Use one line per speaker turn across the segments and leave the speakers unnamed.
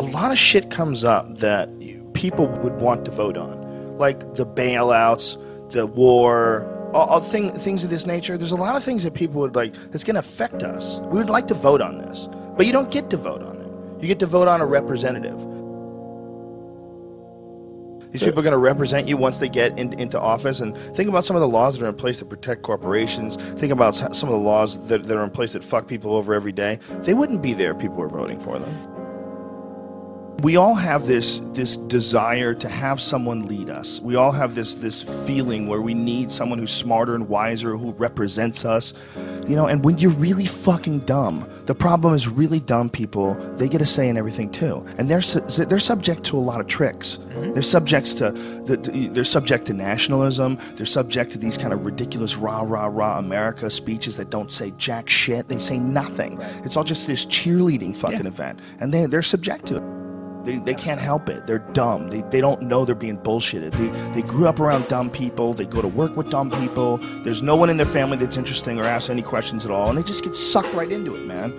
a lot of shit comes up that people would want to vote on, like the bailouts, the war, all things of this nature. There's a lot of things that people would like that's going to affect us. We would like to vote on this, but you don't get to vote on it. You get to vote on a representative. These people are going to represent you once they get into office. And think about some of the laws that are in place to protect corporations. Think about some of the laws that are in place that fuck people over every day. They wouldn't be there if people were voting for them. We all have this desire to have someone lead us. We all have this feeling where we need someone who's smarter and wiser, who represents us. You know, and when you're really fucking dumb, the problem is really dumb people, they get a say in everything too. And they're subject to a lot of tricks. They're subject to nationalism. They're subject to these kind of ridiculous rah, rah, rah America speeches that don't say jack shit. They say nothing. It's all just this cheerleading fucking event. And they're subject to it. They can't help it. They're dumb. They don't know they're being bullshitted. They grew up around dumb people. They go to work with dumb people. There's no one in their family that's interesting or asks any questions at all. And they just get sucked right into it, man.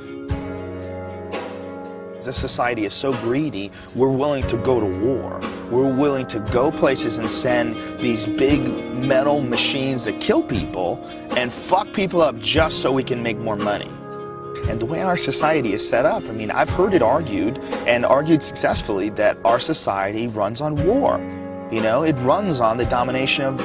This society is so greedy, we're willing to go to war. We're willing to go places and send these big metal machines that kill people and fuck people up just so we can make more money. And the way our society is set up, I mean, I've heard it argued, and argued successfully, that our society runs on war. You know, it runs on the domination of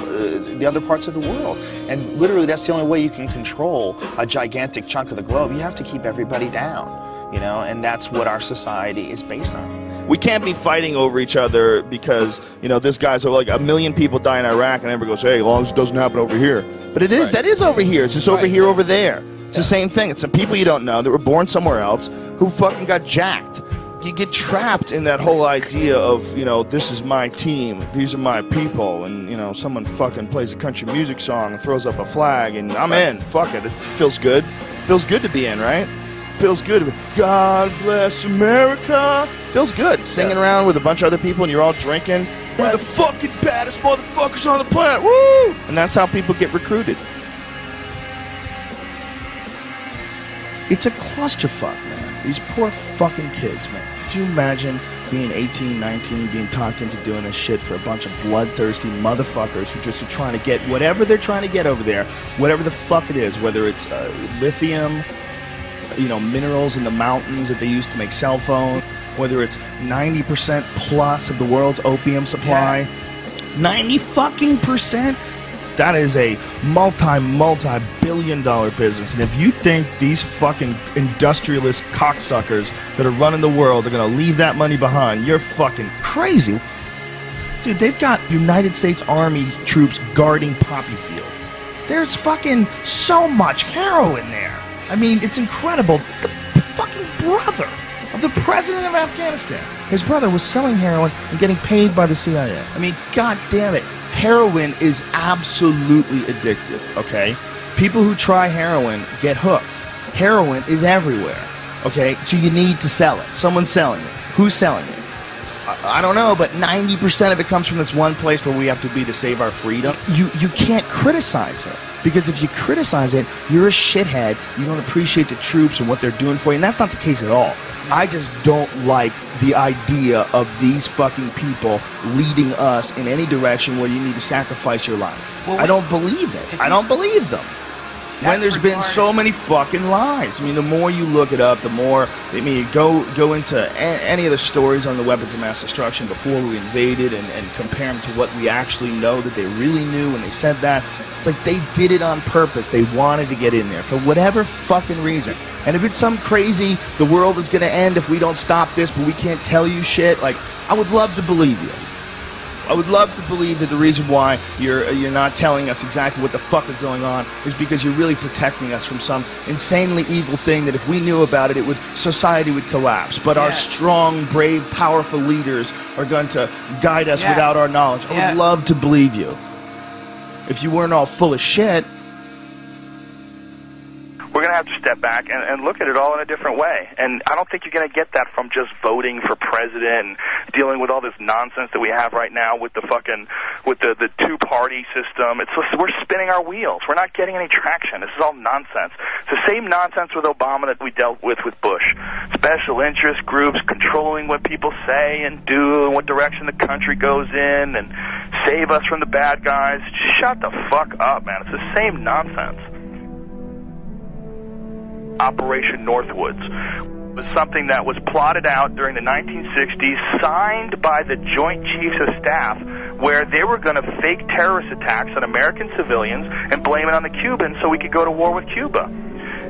the other parts of the world. And literally, that's the only way you can control a gigantic chunk of the globe. You have to keep everybody down, you know, and that's what our society is based on.
We can't be fighting over each other because, you know, this guy's like 1 million people die in Iraq, and everybody goes, hey, as long as it doesn't happen over here. But it is, right. That is over here. It's just over here, over there. It's the same thing. It's some people you don't know that were born somewhere else who fucking got jacked. You get trapped in that whole idea of, you know, this is my team, these are my people, and, you know, someone fucking plays a country music song and throws up a flag, and I'm in. Fuck it. It feels good. Feels good to be in, right? Feels good to be, God bless America. Feels good. Singing around with a bunch of other people and you're all drinking. We're the fucking baddest motherfuckers on the planet. Woo! And that's how people get recruited. It's a clusterfuck, man. These poor fucking kids, man. Could you imagine being 18, 19, being talked into doing this shit for a bunch of bloodthirsty motherfuckers who just are trying to get whatever they're trying to get over there, whatever the fuck it is, whether it's lithium, you know, minerals in the mountains that they use to make cell phones, whether it's 90% plus of the world's opium supply, 90 fucking percent. That is a multi-billion-dollar business. And if you think these fucking industrialist cocksuckers that are running the world are going to leave that money behind, you're fucking crazy. Dude, they've got United States Army troops guarding Poppy Field. There's fucking so much heroin there. I mean, it's incredible. The fucking brother of the president of Afghanistan, his brother was selling heroin and getting paid by the CIA. I mean, god damn it. Heroin is absolutely addictive, okay? People who try heroin get hooked. Heroin is everywhere, okay? So you need to sell it. Someone's selling it. Who's selling it? I don't know, but 90% of it comes from this one place where we have to be to save our freedom. You can't criticize it, because if you criticize it, you're a shithead. You don't appreciate the troops and what they're doing for you, and that's not the case at all. I just don't like the idea of these fucking people leading us in any direction where you need to sacrifice your life. Well, I don't believe it. I don't believe them. When there's been so many fucking lies. I mean, the more you look it up, the more, I mean, you go into any of the stories on the weapons of mass destruction before we invaded and compare them to what we actually know that they really knew when they said that. It's like they did it on purpose. They wanted to get in there for whatever fucking reason. And if it's some crazy, the world is going to end if we don't stop this, but we can't tell you shit, like, I would love to believe you. I would love to believe that the reason why you're not telling us exactly what the fuck is going on is because you're really protecting us from some insanely evil thing that if we knew about it, society would collapse. But our strong, brave, powerful leaders are going to guide us without our knowledge. I would love to believe you. If you weren't all full of shit.
We're going to
have to step back and look at it all in a different way. And I don't think you're going to get that from just voting for president and dealing with all this nonsense that we have right now with the two-party system. We're spinning our wheels. We're not getting any traction. This is all nonsense. It's the same nonsense with Obama that we dealt with Bush. Special interest groups controlling what people say and do and what direction the country goes in and save us from the bad guys. Just shut the fuck up, man. It's the same nonsense. Operation Northwoods was something that was plotted out during the 1960s, signed by the Joint Chiefs of Staff, where they were going to fake terrorist attacks on American civilians and blame it on the Cubans so we could go to war with Cuba.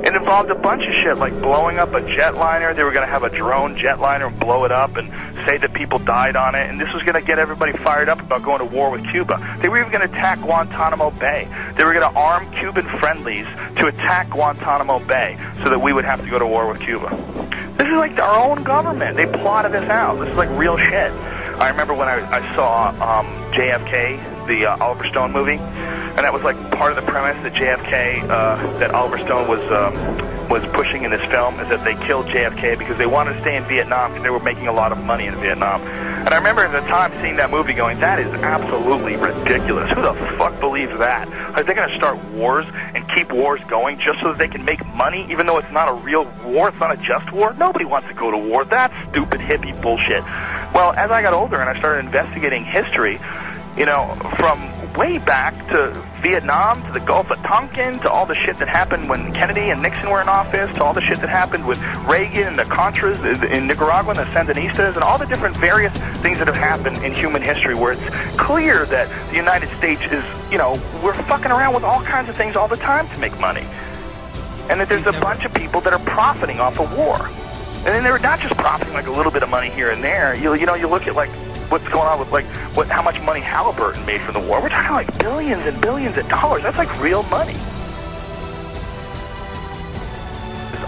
It involved a bunch of shit, like blowing up a jetliner. They were going to have a drone jetliner and blow it up and say that people died on it, and this was going to get everybody fired up about going to war with Cuba. They were even going to attack Guantanamo Bay. They were going to arm Cuban friendlies to attack Guantanamo Bay so that we would have to go to war with Cuba. This is like our own government. They plotted this out. This is like real shit. I remember when I saw JFK, the Oliver Stone movie, and that was like part of the premise that JFK, that Oliver Stone was pushing in this film, is that they killed JFK because they wanted to stay in Vietnam because they were making a lot of money in Vietnam. And I remember at the time seeing that movie going, that is absolutely ridiculous. Who the fuck believes that? Are they going to start wars and keep wars going just so that they can make money, even though it's not a real war, it's not a just war? Nobody wants to go to war. That's stupid hippie bullshit. Well, as I got older and I started investigating history, you know, from way back to Vietnam, to the Gulf of Tonkin, to all the shit that happened when Kennedy and Nixon were in office, to all the shit that happened with Reagan and the Contras in Nicaragua and the Sandinistas, and all the different various things that have happened in human history where it's clear that the United States is, you know, we're fucking around with all kinds of things all the time to make money. And that there's a bunch of people that are profiting off of war. And then they're not just profiting like a little bit of money here and there. You look at like what's going on with like how much money Halliburton made from the war. We're talking like billions and billions of dollars. That's like real money.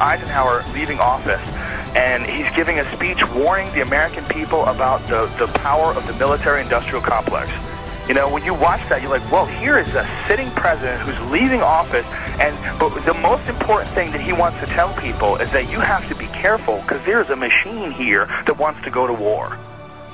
Eisenhower leaving office, and he's giving a speech warning the American people about the power of the military-industrial complex. You know, when you watch that, you're like, well, here is a sitting president who's leaving office, but the most important thing that he wants to tell people is that you have to be careful because there's a machine here that wants to go to war.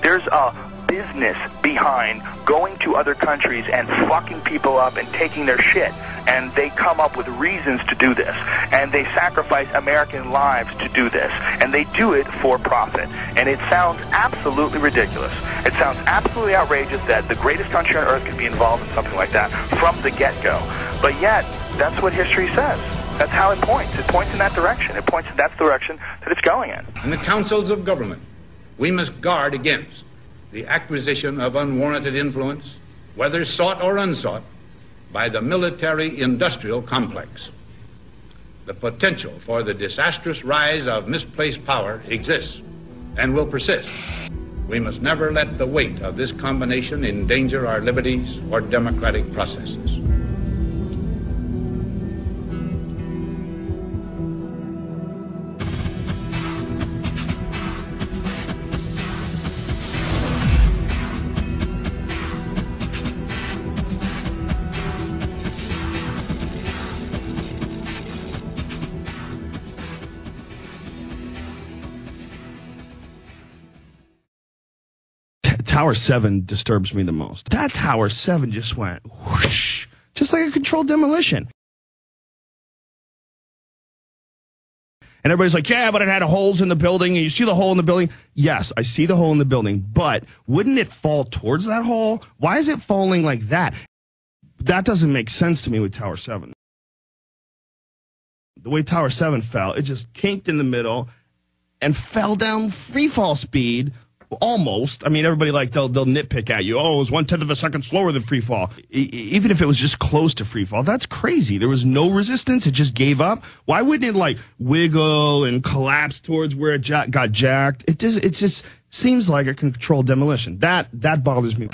There's a business behind going to other countries and fucking people up and taking their shit. And they come up with reasons to do this. And they sacrifice American lives to do this. And they do it for profit. And it sounds absolutely ridiculous. It sounds absolutely outrageous that the greatest country on earth could be involved in something like that from the get-go. But yet, that's what history says. That's how it points. It points in that direction. It points in that direction that it's going in.
In the councils of government, we must guard against the acquisition of unwarranted influence, whether sought or unsought, by the military-industrial complex. The potential for the disastrous rise of misplaced power exists and will persist. We must never let the weight of this combination endanger our liberties or democratic processes.
Tower 7 disturbs me the most. That Tower 7 just went whoosh, just like a controlled demolition. And everybody's like, yeah, but it had holes in the building, and you see the hole in the building. Yes, I see the hole in the building, but wouldn't it fall towards that hole? Why is it falling like that? That doesn't make sense to me with Tower 7. The way Tower 7 fell, it just kinked in the middle and fell down free fall speed. Almost. I mean, everybody they'll nitpick at you. Oh, it was 1/10 of a second slower than free fall. Even if it was just close to free fall, that's crazy. There was no resistance. It just gave up. Why wouldn't it wiggle and collapse towards where it got jacked? It just seems like a controlled demolition. That bothers me.